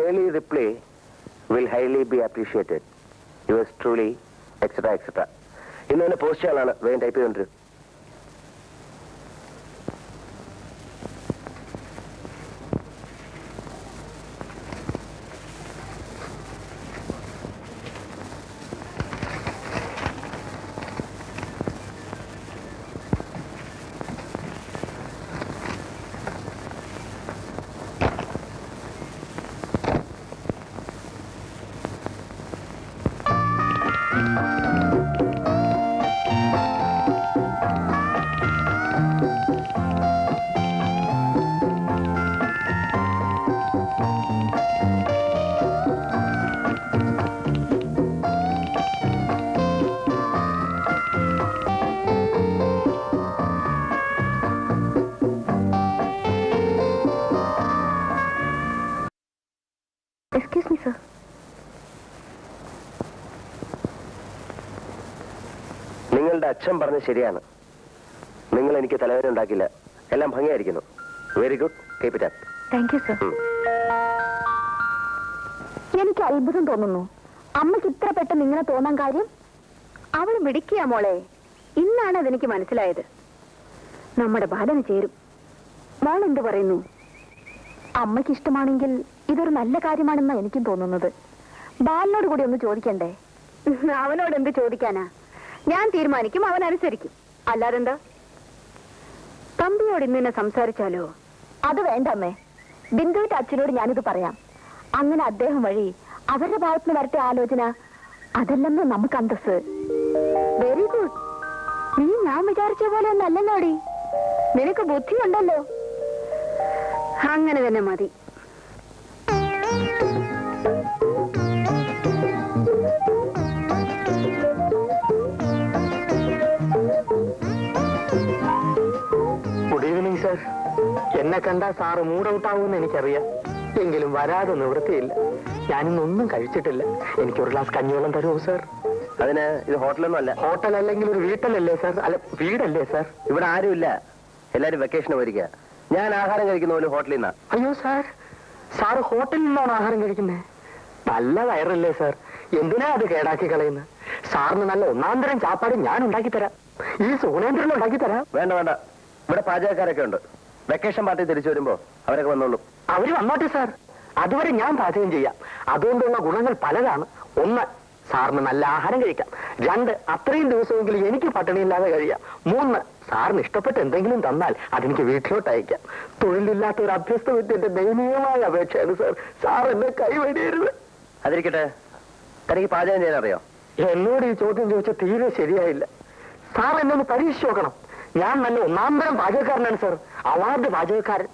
early reply will highly be appreciated. Yours truly, etc. etc. ഇന്ന് തന്നെ post ചെയ്യാനാണ് വേഗം ടൈപ്പ് ചെയ്തുകൊണ്ടിരും. Excuse me, sir. നിങ്ങളുടെ അച്ഛൻ പറഞ്ഞത് ശരിയാണ്. നിങ്ങൾ എനിക്ക് തലവേദന ഉണ്ടാക്കില്ല. എല്ലാം ഭംഗിയായിരിക്കുന്നു. Very good. Keep it up. Thank you, sir. എനിക്ക് അത്ഭുതം തോന്നുന്നു. അമ്മയ്ക്ക് ഇത്ര പെട്ടെന്ന് ഇങ്ങനെ തോന്നാൻ കാര്യം? അവൾ മിടിക്കുക മോളെ. ഇന്നാണ് അതെനിക്ക് മനസ്സിലായത്. നമ്മുടെ ബാലന് ചേരും. മോൾ എന്ത് പറയുന്നു? അമ്മയ്ക്ക് ഇഷ്ടമാണെങ്കിൽ ഇതൊരു നല്ല കാര്യമാണെന്നാണ് എനിക്കും തോന്നുന്നത്. ബാലനോട് കൂടി ഒന്ന് ചോദിക്കണ്ടേ? അവനോട് എന്ത് ചോദിക്കാനാ? ഞാൻ തീരുമാനിക്കും, അവൻ അനുസരിക്കും. അല്ലാതെന്താ? തമ്പിയോട് ഇന്ന് സംസാരിച്ചാലോ? അത് വേണ്ട അമ്മേ. ബിന്ദുവിന്റെ അച്ഛനോട് ഞാനിത് പറയാം. അങ്ങനെ അദ്ദേഹം വഴി അവരുടെ ഭാഗത്തുനിന്ന് വരട്ടെ ആലോചന. അതല്ലെന്ന് നമുക്ക് അന്തസ്. Very good. നീ ഞാൻ വിചാരിച്ച പോലെ ഒന്നല്ലല്ലോടി. നിനക്ക് ബുദ്ധിയുണ്ടല്ലോ. അങ്ങനെ തന്നെ മതി. Good evening sir. എന്നെ കണ്ടാ സാറ് മൂഡ് ഔട്ട് ആവുമെന്ന് എനിക്കറിയാം. എങ്കിലും വരാതെ നിവൃത്തിയില്ല. ഞാനിന്നൊന്നും കഴിച്ചിട്ടില്ല. എനിക്കൊരു ഗ്ലാസ് കഞ്ഞിവെള്ളം തരുമോ സർ? അതിന് ഇത് ഹോട്ടലൊന്നും അല്ല. ഹോട്ടൽ അല്ലെങ്കിൽ ഒരു വീട്ടിലല്ലേ സർ? അല്ല, വീടല്ലേ സർ? ഇവിടെ ആരുമില്ല. എല്ലാരും വെക്കേഷന് പോയിരിക്കുക. ഞാൻ ആഹാരം കഴിക്കുന്ന പോലെ ഹോട്ടലിൽ നിന്നാ. അയ്യോ സാർ, സാറ് ഹോട്ടലിൽ നിന്നാണ് ആഹാരം കഴിക്കുന്നത്? നല്ല വയറല്ലേ സാർ? എന്തിനാ അത് കേടാക്കി കളയുന്നത്? സാറിന് നല്ല ഒന്നാം തരം ചാപ്പാട് ഞാൻ ഉണ്ടാക്കി തരാം. ഈ സുഗുണേന്ദ്രൻ ഉണ്ടാക്കി തരാം. വേണ്ട വേണ്ട, ഇവിടെ പാചകക്കാരൊക്കെ ഉണ്ട്. വെക്കേഷൻ പാർട്ടി തിരിച്ചു വരുമ്പോ അവരൊക്കെ വന്നോളൂ. അവര് വന്നോട്ടെ സാർ. അതുവരെ ഞാൻ പാചകം ചെയ്യാം. അതുകൊണ്ടുള്ള ഗുണങ്ങൾ പലതാണ്. ഒന്ന്, സാറിന് നല്ല ആഹാരം കഴിക്കാം. രണ്ട്, അത്രയും ദിവസമെങ്കിലും എനിക്ക് പട്ടിണിയില്ലാതെ കഴിയാം. മൂന്ന്, സാറിന് ഇഷ്ടപ്പെട്ട് എന്തെങ്കിലും തന്നാൽ അതെനിക്ക് വീട്ടിലോട്ട് അയക്കാം. തൊഴിലില്ലാത്ത ഒരു അഭ്യസ്ത വിദ്യന്റെ ദയനീയമായ അപേക്ഷയാണ് സാർ. സാർ എന്നെ കൈവടിയരുത്. അതിരിക്കട്ടെ, തനിക്ക് പാചകം ചെയ്യാൻ അറിയോ? എന്നോട് ഈ ചോദ്യം ചോദിച്ചാൽ തീരെ ശരിയായില്ല. സാർ എന്നെ ഒന്ന് പരീക്ഷിച്ച് നോക്കണം. ഞാൻ നല്ല ഒന്നാം തരം പാചകക്കാരനാണ് സാർ. അവാർഡ് പാചകക്കാരൻ.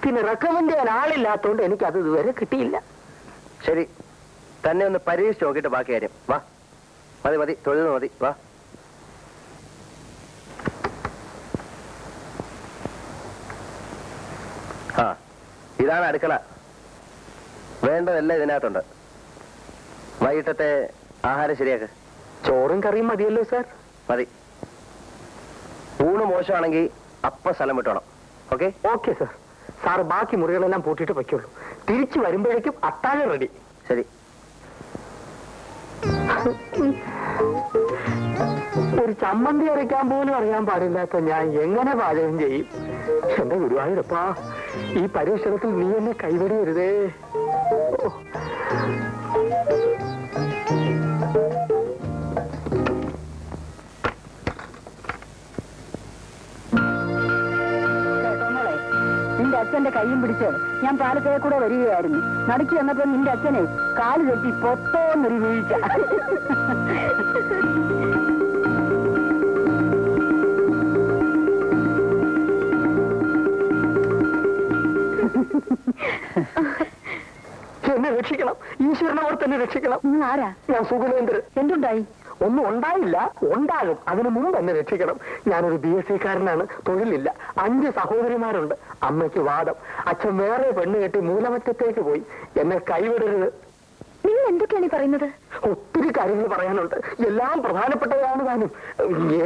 പിന്നെ റെക്കമെൻഡ് ചെയ്യാൻ ആളില്ലാത്തതുകൊണ്ട് എനിക്ക് അത് ഇതുവരെ കിട്ടിയില്ല. ശരി, തന്നെ ഒന്ന് പരീക്ഷിച്ച് നോക്കിയിട്ട് ബാക്കി കാര്യം. വാ, മതി മതി, തൊഴിൽ മതി. വാ. ആ, ഇതാണ് അടുക്കള. വേണ്ടതെല്ലാം ഇതിനകത്തുണ്ട്. വൈകിട്ടത്തെ ആഹാരം ശരിയാക്ക്. ചോറും കറിയും മതിയല്ലോ സാർ? മതി. ഊണ് മോശമാണെങ്കിൽ അപ്പ സ്ഥലം വിട്ടോണം. ഓക്കെ? Okay sir. സാറ് ബാക്കി മുറികളെല്ലാം പൂട്ടിയിട്ട് വയ്ക്കുള്ളൂ. തിരിച്ചു വരുമ്പോഴേക്കും അത്താഴം റെഡി. ശരി. ഒരു ചമ്മന്തി അരയ്ക്കാൻ പോലും അറിയാൻ പാടില്ലാത്ത ഞാൻ എങ്ങനെ പാചകം ചെയ്യും? എന്റെ ഗുരുവായൂരപ്പാ, ഈ പരീക്ഷണത്തിൽ നീ എന്നെ കൈവടിയരുതേ. നിന്റെ അച്ഛന്റെ കൈയും പിടിച്ച് ഞാൻ പാലത്തേ കൂടെ വരികയായിരുന്നു. നടക്കി വന്നപ്പോ നിന്റെ അച്ഛനെ കാല് തെറ്റി പൊത്തോന്നൊരു വീഴ്ച. എന്നെ രക്ഷിക്കണം. ഈശ്വരനോട് തന്നെ രക്ഷിക്കണം. ആരാ? ഞാൻ സുഗുണേന്ദ്രൻ. എന്തുണ്ടായി? ഒന്നും ഉണ്ടായില്ല, ഉണ്ടാകും. അതിനു മുമ്പ് എന്നെ രക്ഷിക്കണം. ഞാനൊരു BSc കാരനാണ്. തൊഴിലില്ല. 5 സഹോദരിമാരുണ്ട്. അമ്മയ്ക്ക് വാദം. അച്ഛൻ വേറെ പെണ്ണ് കെട്ടി മൂലമറ്റത്തേക്ക് പോയി. എന്നെ കൈവിടരുത്. നിങ്ങൾ എന്തൊക്കെയാണ് ഈ പറയുന്നത്? ഒത്തിരി കാര്യങ്ങൾ പറയാനുണ്ട്, എല്ലാം പ്രധാനപ്പെട്ടതാണ്. താനും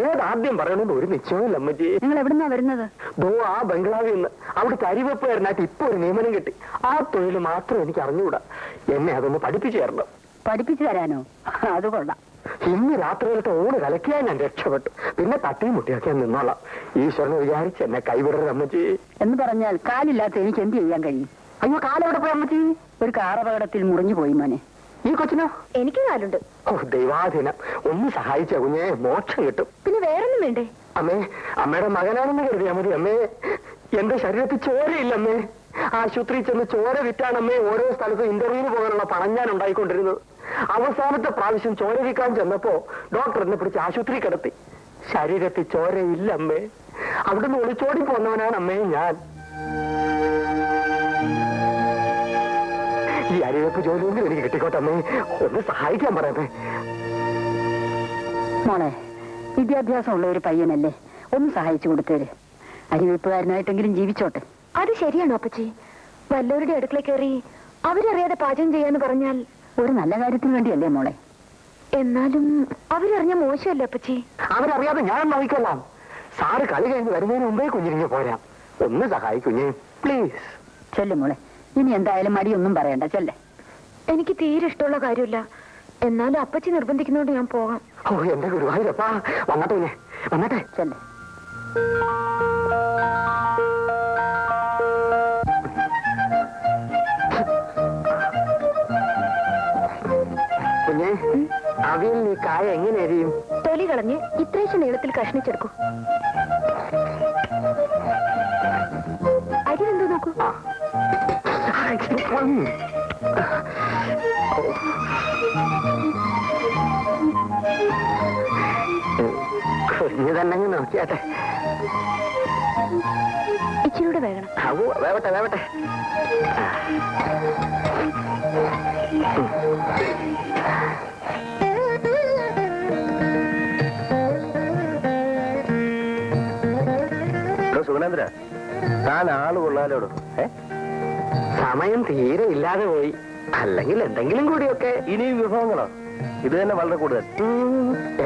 ഏതാദ്യം പറയണമെന്ന് ഒരു നിശ്ചയമില്ല അമ്മച്ചി. നിങ്ങൾ എവിടുന്നാ വരുന്നത്? ആ ബംഗ്ലാവിൽ നിന്ന് അവിടുത്തെ അരിവെപ്പുകാരനായിട്ട് ഇപ്പൊ ഒരു നിയമനം കിട്ടി. ആ തൊഴിൽ മാത്രം എനിക്ക് അറിഞ്ഞുകൂടാ. എന്നെ അതൊന്ന് പഠിപ്പിച്ചു തരണം. പഠിപ്പിച്ചു തരാനോ? അത് കൊള്ളാം. ഇന്ന് രാത്രിയിലത്തെ ഊണ് കലക്കിയാൽ ഞാൻ രക്ഷപ്പെട്ടു. പിന്നെ തട്ടിയും മുട്ടിയൊക്കെ നിന്നോളാം. ഈശ്വരനെ വിചാരിച്ച് എന്നെ കൈവിടരുത് അമ്മച്ചി. എന്ന് പറഞ്ഞാൽ കാലില്ലാത്ത എനിക്ക് എന്ത് ചെയ്യാൻ കഴിയും? അയ്യോ, കാലെവിടെ പോയി അമ്മച്ചി? ഒരു കാറപകടത്തിൽ മുറിഞ്ഞു പോയി മോനെ. ഈ കൊച്ചിനോ? എനിക്ക് കാലുണ്ട്. ഓ ദൈവാധീനം, ഒന്ന് സഹായിച്ച കുഞ്ഞെ, മോക്ഷം കിട്ടും. പിന്നെ വേറൊന്നും വേണ്ടേ? അമ്മേ, അമ്മയുടെ മകനാണെന്ന് കരുതിയാ മതി അമ്മേ. എന്റെ ശരീരത്തിൽ ചോരയില്ലമ്മേ. ആശുപത്രിയിൽ ചെന്ന് ചോര വിറ്റാണമ്മേ ഓരോ സ്ഥലത്തും ഇന്റർവ്യൂവിന് പോകാനുള്ള പണം ഞാൻ ഉണ്ടായിക്കൊണ്ടിരുന്നത്. അവസാനത്തെ പ്രാവശ്യം ചോര വിൽക്കാൻ ചെന്നപ്പോ ഡോക്ടർ എന്നെ പിടിച്ച് ആശുപത്രി കിടത്തി. ശരീരത്തിൽ ചോരയില്ലമ്മേ. അവിടുന്ന് ഒളിച്ചോടി പോന്നവനാണ് അമ്മേ ഞാൻ. ഈ അരിവെപ്പ് ജോലിയെങ്കിലും എനിക്ക് കിട്ടിക്കോട്ടെ അമ്മേ. ഒന്ന് സഹായിക്കാൻ പറയമ്മേ. മോളെ, വിദ്യാഭ്യാസമുള്ള ഒരു പയ്യനല്ലേ, ഒന്ന് സഹായിച്ചു കൊടുത്തേര്. അരിവെപ്പുകാരനായിട്ടെങ്കിലും ജീവിച്ചോട്ടെ. അത് ശരിയാണോ അപ്പച്ചി? വല്ലവരുടെ അടുക്കള കയറി അവരറിയാതെ പാചകം ചെയ്യാന്ന് പറഞ്ഞാൽ ഒരു നല്ല കാര്യത്തിന് വേണ്ടിയല്ലേ മോളെ? എന്നാലും അവരറിഞ്ഞ മോശമല്ലേ അപ്പച്ചി? അവരറിയാതെ ഞാൻ നോക്കിക്കൊള്ളാം. സാറ് കളി കഴിഞ്ഞ് വരുന്നതിന് മുമ്പേ കുഞ്ഞിരിഞ്ഞ് പോരാം. ഒന്ന് സഹായിക്കുഞ്ഞേ പ്ലീസ്. ചെല്ല് മോളെ, ഇനി എന്തായാലും മടിയൊന്നും പറയണ്ട, ചെല്ലേ. എനിക്ക് തീരെ ഇഷ്ടമുള്ള കാര്യമില്ല, എന്നാലും അപ്പച്ചി നിർബന്ധിക്കുന്നോണ്ട് ഞാൻ പോകാം. ഓ എന്റെ ഗുരുവായൂരപ്പാ, വന്നട്ടെ വന്നട്ടെ. ചെല്ലേ. കുഞ്ഞേ, അവിയൽ നീ കായ എങ്ങനെ എരിയും? തൊലി കളഞ്ഞ് ഇത്രേശ നീളത്തിൽ കഷ്ണിച്ചെടുക്കൂ. അരി എന്തോ നോക്കൂ. കുഞ്ഞു തന്നെ നോക്കിയാട്ടെ. ഇച്ചിരൂടെ വേകണം. വേവട്ടെ വേവട്ടെ. സുഗുണേന്ദ്ര, താൻ ആള് കൊള്ളാലോടും. സമയം തീരെ ഇല്ലാതെ പോയി. അല്ലെങ്കിൽ എന്തെങ്കിലും കൂടിയൊക്കെ. ഇനിയും വിഭവങ്ങളോ? ഇത് തന്നെ വളരെ കൂടുതൽ.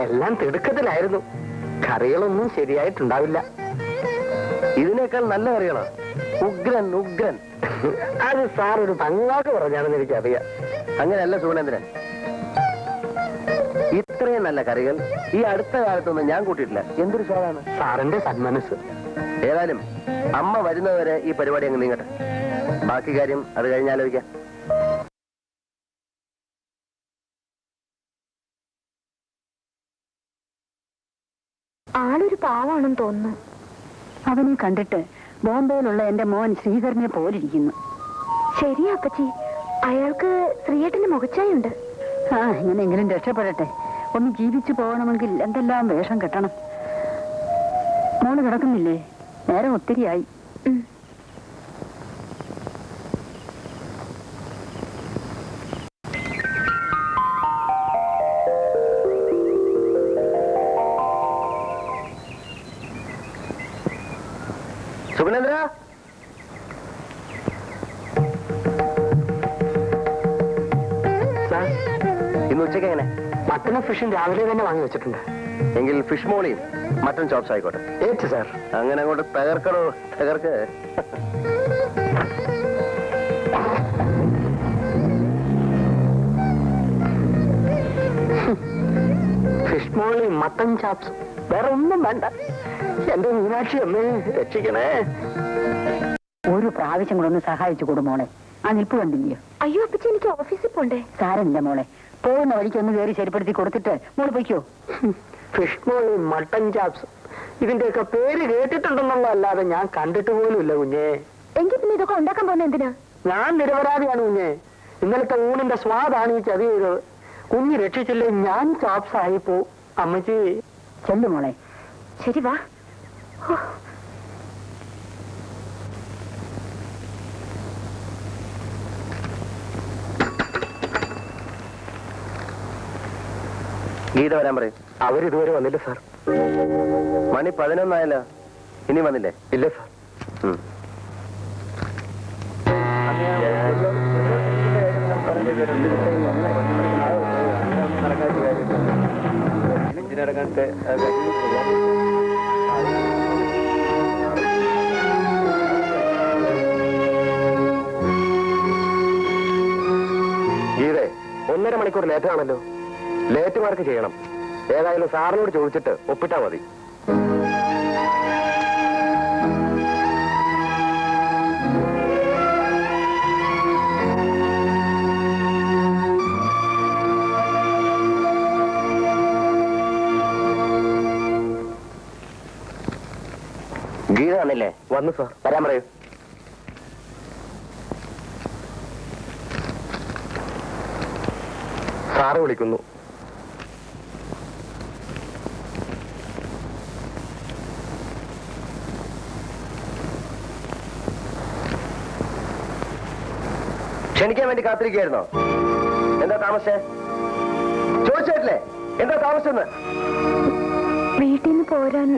എല്ലാം തിടുക്കത്തിലായിരുന്നു. കറികളൊന്നും ശരിയായിട്ടുണ്ടാവില്ല. ഇതിനേക്കാൾ നല്ല കറികളോ? ഉഗ്രൻ ഉഗ്രൻ. അത് സാർ ഒരു പങ്കാക്ക് പറഞ്ഞാണെന്ന് എനിക്കറിയാം. അങ്ങനെയല്ല സുഗുണേന്ദ്രൻ, ഇത്രയും നല്ല കറികൾ ഈ അടുത്ത കാലത്തൊന്നും ഞാൻ കൂട്ടിയിട്ടില്ല. എന്തൊരു സ്വാദാണ്. സാറിന്റെ സന്മനസ്. ഏതായാലും അമ്മ വരുന്നവരെ ഈ പരിപാടി അങ്ങ് നീങ്ങട്ടെ. ബാക്കി കാര്യം അത് കഴിഞ്ഞാലോചിക്കാം. ആളൊരു പാവാണെന്ന് തോന്നുന്നു. അവനെ കണ്ടിട്ട് ബോംബെയിലുള്ള എന്റെ മോൻ ശ്രീധരനെ പോലിരിക്കുന്നു. ശരിയാ അപ്പച്ചി, അയാൾക്ക് ശ്രീയേട്ടന്റെ മുഖച്ചായുണ്ട്. എങ്ങനെയെങ്കിലും രക്ഷപ്പെടട്ടെ. ഒന്ന് ജീവിച്ചു പോകണമെങ്കിൽ എന്തെല്ലാം വേഷം കെട്ടണം. മോള് കിടക്കുന്നില്ലേ? നേരം ഒത്തിരിയായി. സുഗുണേന്ദ്ര, ഇന്ന് ഉച്ചയ്ക്ക് എങ്ങനെ? മട്ടനും ഫിഷും രാവിലെ തന്നെ വാങ്ങി വെച്ചിട്ടുണ്ട്. എങ്കിൽ ഫിഷ് മോളിയും മട്ടൺ ചോപ്സ് ആയിക്കോട്ടെ. ഏറ്റ് സാർ. അങ്ങനെ അങ്ങോട്ട് തകർക്കണോ? തകർക്ക്. ഫിഷ് മോളിയും മട്ടൺ ചോപ്സും, വേറെ ഒന്നും വേണ്ട. എന്റെ മീനാക്ഷി അമ്മേ രക്ഷിക്കണേ. ഒരു പ്രാവശ്യം കൂടെ ഒന്ന് സഹായിച്ചു കൊടു മോളെ. ആ നിൽപ്പ് കണ്ടില്ലയോ? അയ്യോ അപ്പച്ചി, എനിക്ക് ഓഫീസിൽ പോണ്ടേ. സാരമില്ല മോളെ, പോകുന്ന വഴിക്ക് ഒന്ന് കയറി ശരിപ്പെടുത്തി കൊടുത്തിട്ട് മോള് പൊയ്ക്കോ. ഫിഷ് മോളിയും മട്ടൺ ചോപ്സും ഇതിന്റെയൊക്കെ പേര് കേട്ടിട്ടുണ്ടെന്നുള്ളതല്ലാതെ ഞാൻ കണ്ടിട്ട് പോലും ഇല്ല കുഞ്ഞേ. എങ്കിൽ പിന്നെ ഇതൊക്കെ ഉണ്ടാക്കാൻ പോകുന്ന എന്തിനാ? ഞാൻ നിരപരാധിയാണ് കുഞ്ഞേ. ഇന്നലത്തെ ഊണിന്റെ സ്വാദാണ് ഈ ചതി ചെയ്തത്. കുഞ്ഞ് രക്ഷിച്ചില്ലേ ഞാൻ ചോപ്സ് ആയി പോ. അമ്മച്ചി ചെല്ലു മോളെ. ശരി വാ. ഗീത വരാൻ പറയും. അവരിതുവരെ വന്നില്ല സാർ. മണി 11 ഇനി വന്നില്ലേ? ഇല്ല സാർ. ഗീതേ, 1.5 മണിക്കൂർ ലേറ്റാണല്ലോ. ലേറ്റ് മാർക്ക് ചെയ്യണം. ഏതായാലും സാറിനോട് ചോദിച്ചിട്ട് ഒപ്പിട്ടാ മതി. ഗീത വന്നില്ലേ? വന്നു സാർ. വരാൻ പറയൂ. സാറ് വിളിക്കുന്നു. ക്ഷണിക്കാൻ വേണ്ടി കാത്തിരിക്കുകയായിരുന്നോ? എന്താ താമസേ? ചോദിച്ചിട്ടില്ലേ എന്താ താമസെന്ന്? വീട്ടിൽ നിന്ന് പോരാൻ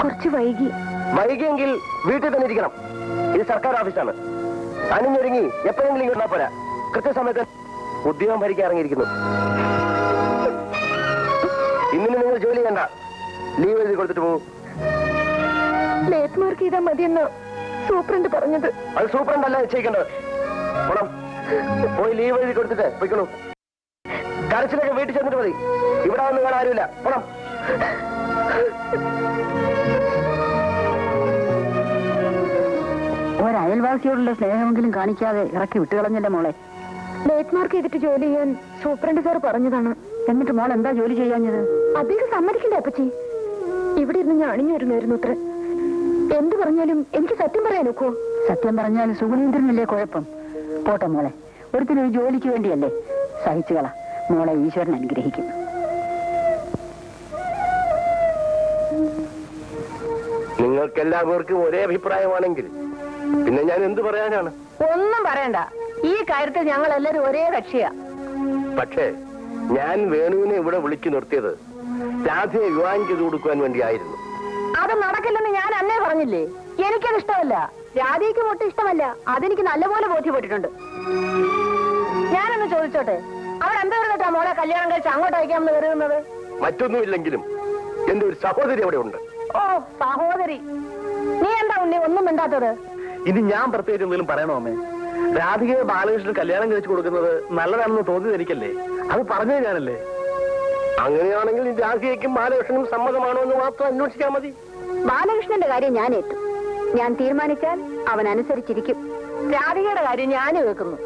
കുറച്ച് വൈകി. വൈകിയെങ്കിൽ വീട്ടിൽ തന്നെ ഇരിക്കണം. ഇത് സർക്കാർ ഓഫീസാണ്. അണിഞ്ഞൊരുങ്ങി എപ്പോഴെങ്കിലും ഇങ്ങോട്ടാ പോരാ. കൃത്യസമയത്ത് ഉദ്യോഗം ഭരിക്കാൻ ഇറങ്ങിയിരിക്കുന്നു. ഇന്നിന് നിങ്ങൾ ജോലി ചെയ്യണ്ട. ലീവ് എഴുതി കൊടുത്തിട്ട് പോകും. ലേറ്റ് മാർക്ക് ചെയ്താൽ മതിയെന്ന് സൂപ്രണ്ട് പറഞ്ഞത്. അത് സൂപ്രണ്ടല്ല നിശ്ചയിക്കേണ്ടത്. പോണം. പോയി ലീവ് എഴുതി കൊടുത്തിട്ട് പോയിക്കോളൂ. കരച്ചിലൊക്കെ വീട്ടിൽ ചെന്നിട്ട് മതി. ഇവിടെ വന്ന് കാണാൻ ആരുമില്ല. പോണം. ഒരയൽവാസിയോടുള്ള സ്നേഹമെങ്കിലും കാണിക്കാതെ ഇറക്കി വിട്ടുകളഞ്ഞല്ലേ മോളെ. ലേറ്റ് മാർക്ക് ചെയ്തിട്ട് ജോലി ചെയ്യാൻ സൂപ്രണ്ട് സാർ പറഞ്ഞതാണ്. എന്നിട്ട് മോൾ എന്താ ജോലി ചെയ്യാഞ്ഞത്? അദ്ദേഹം സമ്മതിക്കണ്ടേ അപ്പച്ചി? ഇവിടെ ഇരുന്ന് ഞാൻ അണിഞ്ഞൊരുങ്ങായിരുന്നു അത്ര. എന്ത് പറഞ്ഞാലും എനിക്ക് സത്യം പറയാൻ ഒക്കുവോ? സത്യം പറഞ്ഞാൽ സുഗുണേന്ദ്രനല്ലേ കുഴപ്പം? പോട്ടെ മോളെ, ഒരുത്തിനൊരു ജോലിക്ക് വേണ്ടിയല്ലേ. സഹിച്ചുകള മോളെ, ഈശ്വരൻ അനുഗ്രഹിക്കും. നിങ്ങൾക്കെല്ലാവർക്കും ഒരേ അഭിപ്രായമാണെങ്കിൽ പിന്നെ ഞാൻ എന്ത് പറയാനാണ്? ഒന്നും പറയണ്ട. ഈ കാര്യത്തിൽ ഞങ്ങൾ എല്ലാരും ഒരേ കക്ഷിയാ. പക്ഷേ ഞാൻ വേണുവിനെ ഇവിടെ വിളിച്ചു നിർത്തിയത് രാധയെ വിവാഹം ചെയ്തു കൊടുക്കുവാൻ വേണ്ടിയായിരുന്നു. അത് നടക്കില്ലെന്ന് ഞാൻ അന്നേ പറഞ്ഞില്ലേ? എനിക്കത് ഇഷ്ടമല്ല. രാധയ്ക്ക് ഒട്ടും ഇഷ്ടമല്ല. അതെനിക്ക് നല്ലപോലെ ബോധ്യപ്പെട്ടിട്ടുണ്ട്. ഞാനൊന്ന് ചോദിച്ചോട്ടെ, അവരെന്താ പറഞ്ഞിട്ടാ മോളെ കല്യാണം കഴിച്ച് അങ്ങോട്ട് അയക്കാമെന്ന് കരുതുന്നത്? മറ്റൊന്നുമില്ലെങ്കിലും എന്റെ ഒരു സഹോദരി അവിടെ ഉണ്ട്. ഓ, സഹോദരി. നീ എന്താ ഉണ്ണി ഒന്നും മിണ്ടാത്തത്? ഇനി ഞാൻ പ്രത്യേകിച്ച് എന്തെങ്കിലും പറയണോ അമ്മേ? രാധികയെ ബാലകൃഷ്ണൻ കല്യാണം കഴിച്ചു കൊടുക്കുന്നത് നല്ലതാണെന്ന് തോന്നിയത് എനിക്കല്ലേ? അത് പറഞ്ഞത് ഞാനല്ലേ? അങ്ങനെയാണെങ്കിൽ രാധികയ്ക്കും ബാലകൃഷ്ണനും സമ്മതമാണോ എന്ന് മാത്രം അന്വേഷിച്ചാൽ മതി. ബാലകൃഷ്ണന്റെ കാര്യം ഞാൻ ഏറ്റു. ഞാൻ തീരുമാനിച്ചാൽ അവൻ അനുസരിച്ചിരിക്കും. രാധികയുടെ കാര്യം ഞാൻ വെക്കുന്നു.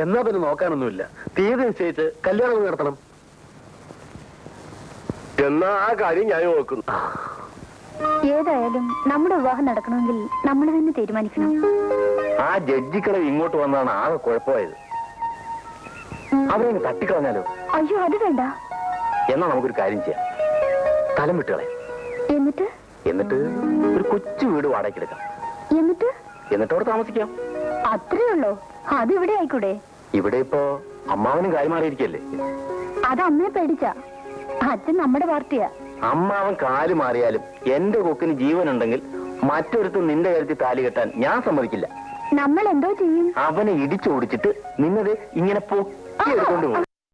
എന്നാ പിന്നെ നോക്കാനൊന്നുമില്ല. തീയതി നിശ്ചയിച്ച് കല്യാണം നടത്തണം. എന്നാ ആ കാര്യം ഞാൻ നോക്കുന്നു. ഏതായാലും നമ്മുടെ വിവാഹം നടക്കണമെങ്കിൽ നമ്മൾ തന്നെ തീരുമാനിക്കണം. ആ ജഡ്ജിക്കളെ ഇങ്ങോട്ട് വന്നാണ് ആകെ കുഴപ്പമായത്. അവരെ തട്ടിക്കളഞ്ഞാലോ? അയ്യോ, അത് വേണ്ട. എന്നാ നമുക്കൊരു കാര്യം ചെയ്യാം. സ്ഥലം വിട്ടുകളെ. എന്നിട്ട് ഒരു കൊച്ചു വീട് വാടകയ്ക്കെടുക്കാം. എന്നിട്ട് അവിടെ താമസിക്കാം. അത്രേ ഉള്ളോ? അതിവിടെ ആയിക്കൂടെ? ഇവിടെ ഇപ്പോ അമ്മാവനും കാര്യം മാറിയിരിക്കല്ലേ? അത് അമ്മയെ പേടിച്ച. അച്ഛൻ നമ്മുടെ പാർട്ടിയാ. അമ്മാവൻ കാല് മാറിയാലും എന്റെ കൊക്കിന് ജീവനുണ്ടെങ്കിൽ മറ്റൊരുത്തും നിന്റെ കരുത്തിൽ താലി കെട്ടാൻ ഞാൻ സമ്മതിക്കില്ല. നമ്മൾ എന്തോ ചെയ്യും? അവനെ ഇടിച്ചോടിച്ചിട്ട് നിന്നത് ഇങ്ങനെ പൊക്കി എടുത്തോണ്ട് പോകും.